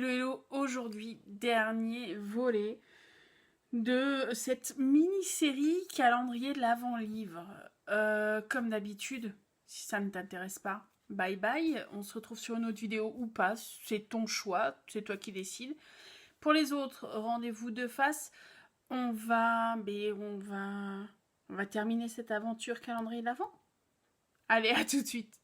Hello, aujourd'hui, dernier volet de cette mini-série calendrier de l'avant-livre. Comme d'habitude, si ça ne t'intéresse pas, bye bye. On se retrouve sur une autre vidéo ou pas, c'est ton choix, c'est toi qui décides. Pour les autres, rendez-vous de face. On va terminer cette aventure calendrier de l'avant. Allez, à tout de suite.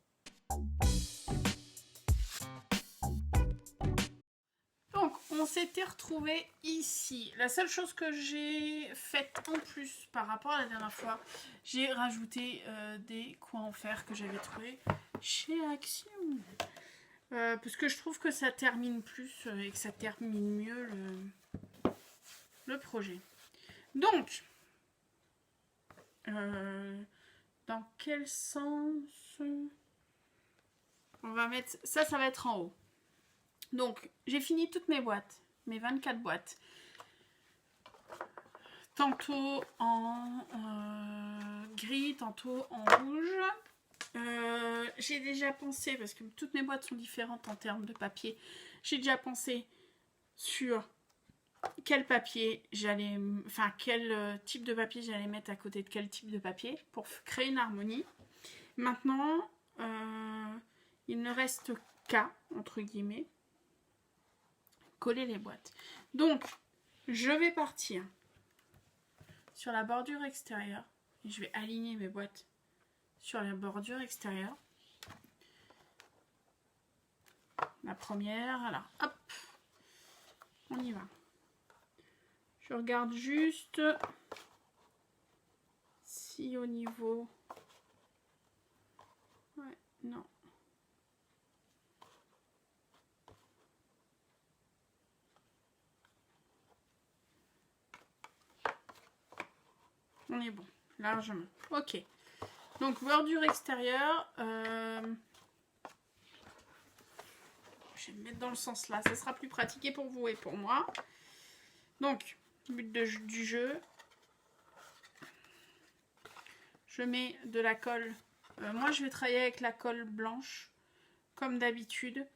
Donc, on s'était retrouvés ici. La seule chose que j'ai faite en plus par rapport à la dernière fois, j'ai rajouté des coins en fer que j'avais trouvé chez Action. Parce que je trouve que ça termine plus et que ça termine mieux le projet. Donc, dans quel sens on va mettre... Ça va être en haut. Donc, j'ai fini toutes mes boîtes, mes 24 boîtes. Tantôt en gris, tantôt en rouge. J'ai déjà pensé, parce que toutes mes boîtes sont différentes en termes de papier, j'ai déjà pensé sur quel papier j'allais... Enfin, quel type de papier j'allais mettre à côté de quel type de papier pour créer une harmonie. Maintenant, il ne reste qu'à, entre guillemets, coller les boîtes. Donc, je vais partir sur la bordure extérieure et je vais aligner mes boîtes sur la bordure extérieure. La première, alors hop, on y va. Je regarde juste si au niveau... Ouais, non. On est bon, largement. Ok. Donc, bordure extérieure. Je vais me mettre dans le sens là. Ça sera plus pratiqué pour vous et pour moi. Donc, but du jeu. Je mets de la colle. Moi, je vais travailler avec la colle blanche, comme d'habitude.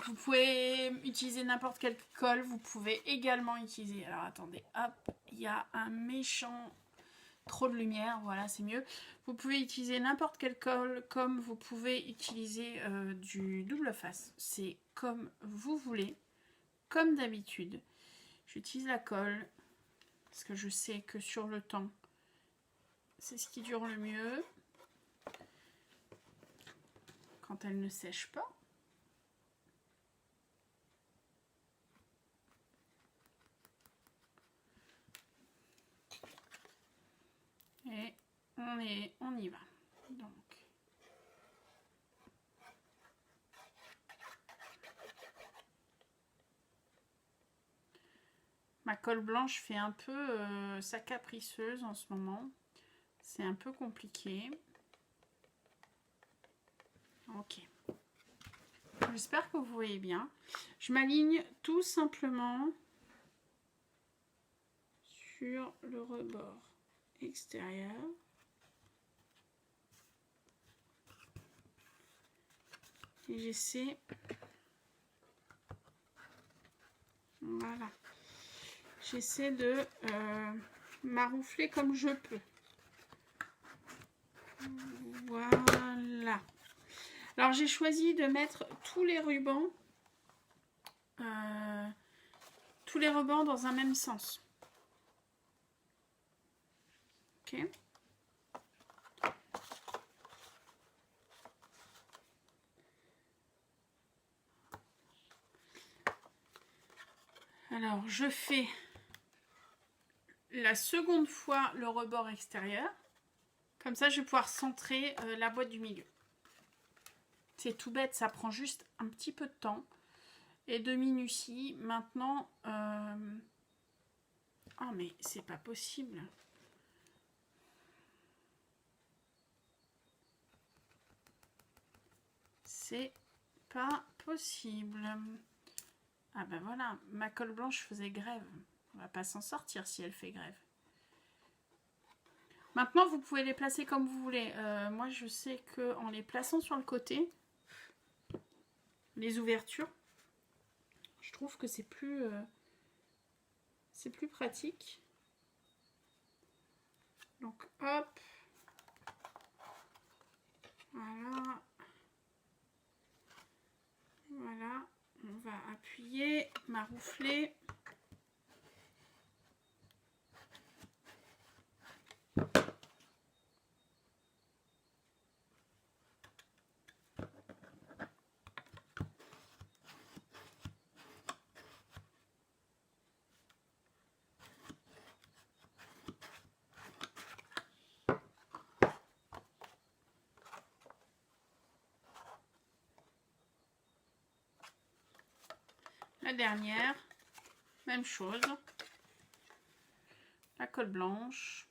Vous pouvez utiliser n'importe quelle colle. Vous pouvez également utiliser... Alors, attendez. Hop, il y a un méchant... Trop de lumière, voilà, c'est mieux. Vous pouvez utiliser n'importe quelle colle, comme vous pouvez utiliser du double face. C'est comme vous voulez, comme d'habitude. J'utilise la colle, parce que je sais que sur le temps, c'est ce qui dure le mieux. Quand elle ne sèche pas. Et on y va. Donc, ma colle blanche fait un peu sa capriceuse en ce moment. C'est un peu compliqué. Ok. J'espère que vous voyez bien. Je m'aligne tout simplement sur le rebord extérieur. Et j'essaie... Voilà. J'essaie de maroufler comme je peux. Voilà. Alors, j'ai choisi de mettre tous les rubans dans un même sens. Ok. Alors, je fais la seconde fois le rebord extérieur. Comme ça, je vais pouvoir centrer la boîte du milieu. C'est tout bête, ça prend juste un petit peu de temps et de minutie. Maintenant, oh mais c'est pas possible. C'est pas possible. Ah ben voilà, ma colle blanche faisait grève. On va pas s'en sortir si elle fait grève. Maintenant, vous pouvez les placer comme vous voulez. Moi, je sais qu'en les plaçant sur le côté, les ouvertures, trouve que c'est plus pratique. Donc hop, voilà, voilà, on va appuyer, maroufler. La dernière, même chose, la colle blanche.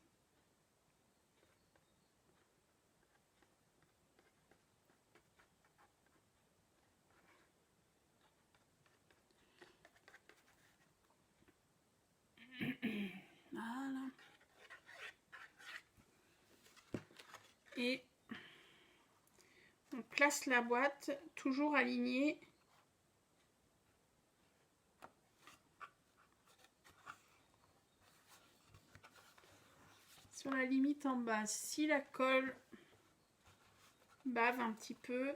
Voilà. Et on place la boîte toujours alignée sur la limite en bas. Si la colle bave un petit peu,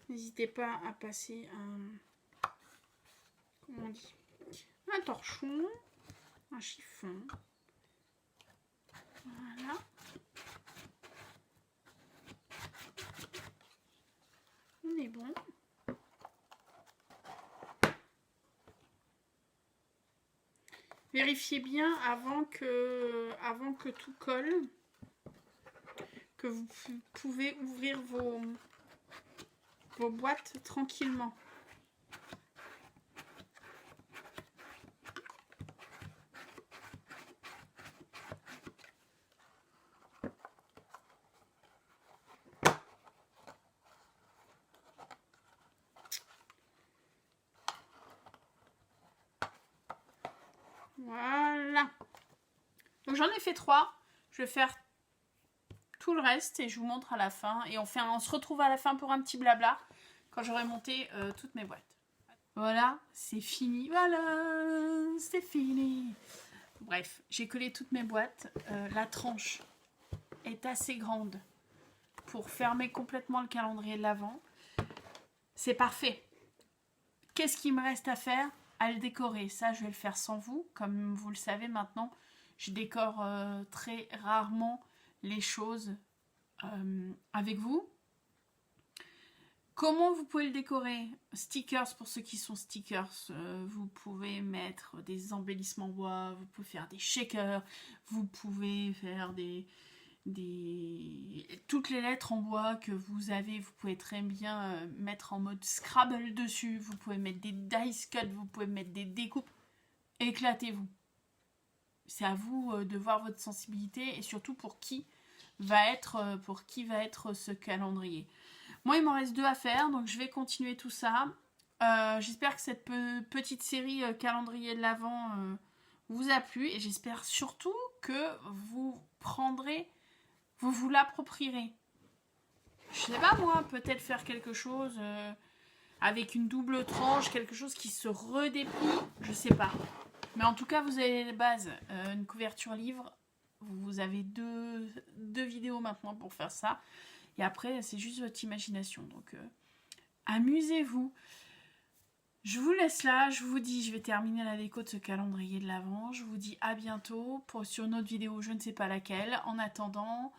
n'hésitez pas à passer comment on dit, un torchon, un chiffon. Voilà. On est bon. Vérifiez bien avant que tout colle, que vous pouvez ouvrir vos boîtes tranquillement. Voilà. Donc j'en ai fait 3. Je vais faire tout le reste et je vous montre à la fin. Et on se retrouve à la fin pour un petit blabla quand j'aurai monté toutes mes boîtes. Voilà, c'est fini. Voilà, c'est fini. Bref, j'ai collé toutes mes boîtes. La tranche est assez grande pour fermer complètement le calendrier de l'Avent. C'est parfait. Qu'est-ce qu'il me reste à faire? À le décorer. Ça, je vais le faire sans vous. Comme vous le savez maintenant, je décore très rarement les choses avec vous. Comment vous pouvez le décorer? Stickers, pour ceux qui sont stickers, vous pouvez mettre des embellissements bois, vous pouvez faire des shakers, vous pouvez faire toutes les lettres en bois que vous avez, vous pouvez très bien mettre en mode Scrabble dessus, vous pouvez mettre des dice cut, vous pouvez mettre des découpes, éclatez-vous. C'est à vous de voir votre sensibilité et surtout pour qui va être ce calendrier. Moi, il m'en reste 2 à faire, donc je vais continuer tout ça. J'espère que cette petite série calendrier de l'Avent vous a plu et j'espère surtout que vous vous l'approprierez. Je sais pas moi, peut-être faire quelque chose avec une double tranche, quelque chose qui se redéplie, je sais pas. Mais en tout cas, vous avez les bases, une couverture livre. Vous avez deux vidéos maintenant pour faire ça. Et après, c'est juste votre imagination. Donc, amusez-vous. Je vous laisse là. Je vous dis, je vais terminer la déco de ce calendrier de l'Avent. Je vous dis à bientôt sur une autre vidéo, je ne sais pas laquelle. En attendant,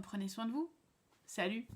prenez soin de vous. Salut!